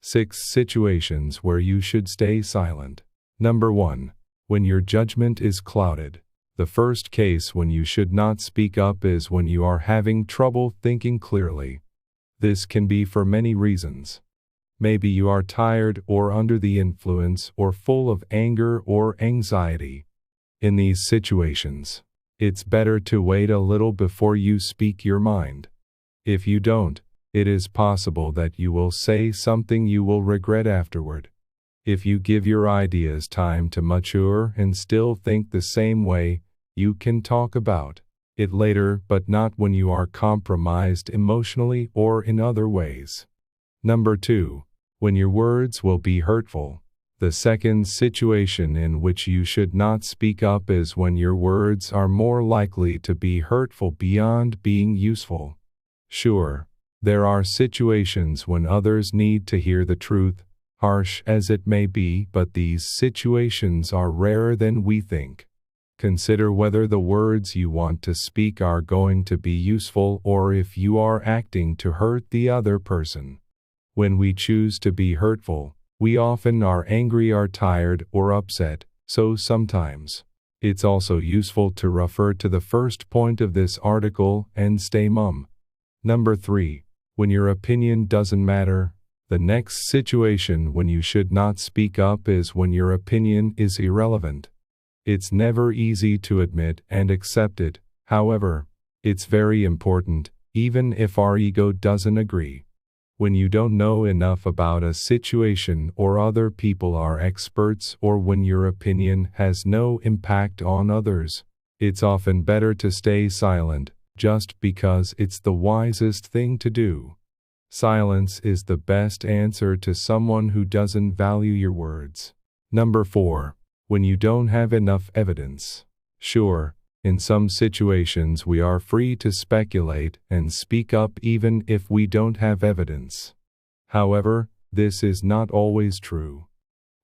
6 situations where you should stay silent. Number 1. When your judgment is clouded. The first case when you should not speak up is when you are having trouble thinking clearly. This can be for many reasons. Maybe you are tired or under the influence or full of anger or anxiety. In these situations, it's better to wait a little before you speak your mind. If you don't, it is possible that you will say something you will regret afterward. If you give your ideas time to mature and still think the same way, you can talk about it later, but not when you are compromised emotionally or in other ways. Number 2. When your words will be hurtful. The second situation in which you should not speak up is when your words are more likely to be hurtful beyond being useful. Sure, there are situations when others need to hear the truth, harsh as it may be, but these situations are rarer than we think. Consider whether the words you want to speak are going to be useful or if you are acting to hurt the other person. When we choose to be hurtful, we often are angry or tired or upset, so sometimes it's also useful to refer to the first point of this article and stay mum. Number 3. When your opinion doesn't matter. The next situation when you should not speak up is when your opinion is irrelevant. It's never easy to admit and accept it, however, it's very important, even if our ego doesn't agree. When you don't know enough about a situation or other people are experts, or when your opinion has no impact on others, it's often better to stay silent, just because it's the wisest thing to do. Silence is the best answer to someone who doesn't value your words. Number 4. When you don't have enough evidence. Sure, in some situations we are free to speculate and speak up even if we don't have evidence. However, this is not always true.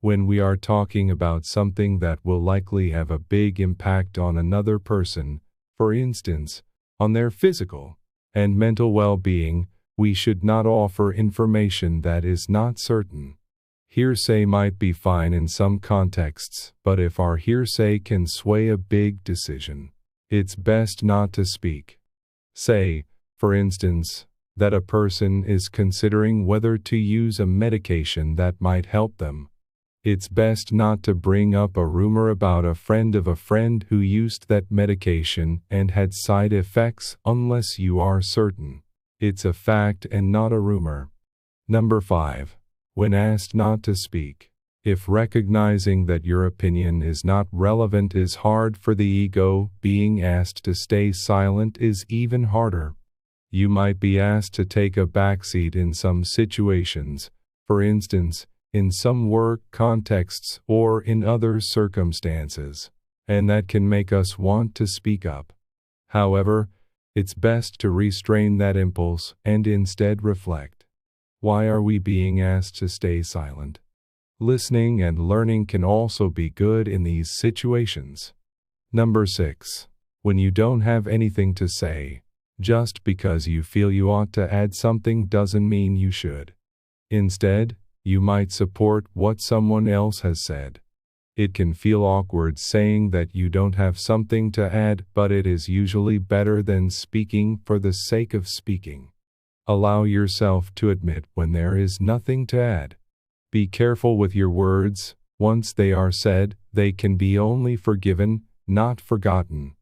When we are talking about something that will likely have a big impact on another person, for instance, on their physical and mental well-being, we should not offer information that is not certain. Hearsay might be fine in some contexts, but if our hearsay can sway a big decision, it's best not to speak. Say, for instance, that a person is considering whether to use a medication that might help them. It's best not to bring up a rumor about a friend of a friend who used that medication and had side effects unless you are certain it's a fact and not a rumor. Number 5. When asked not to speak. If recognizing that your opinion is not relevant is hard for the ego, being asked to stay silent is even harder. You might be asked to take a backseat in some situations, for instance, in some work contexts or in other circumstances, and that can make us want to speak up. However, it's best to restrain that impulse and instead reflect. Why are we being asked to stay silent? Listening and learning can also be good in these situations. Number 6. When you don't have anything to say. Just because you feel you ought to add something doesn't mean you should. Instead, you might support what someone else has said. It can feel awkward saying that you don't have something to add, but it is usually better than speaking for the sake of speaking. Allow yourself to admit when there is nothing to add. Be careful with your words. Once they are said, they can be only forgiven, not forgotten.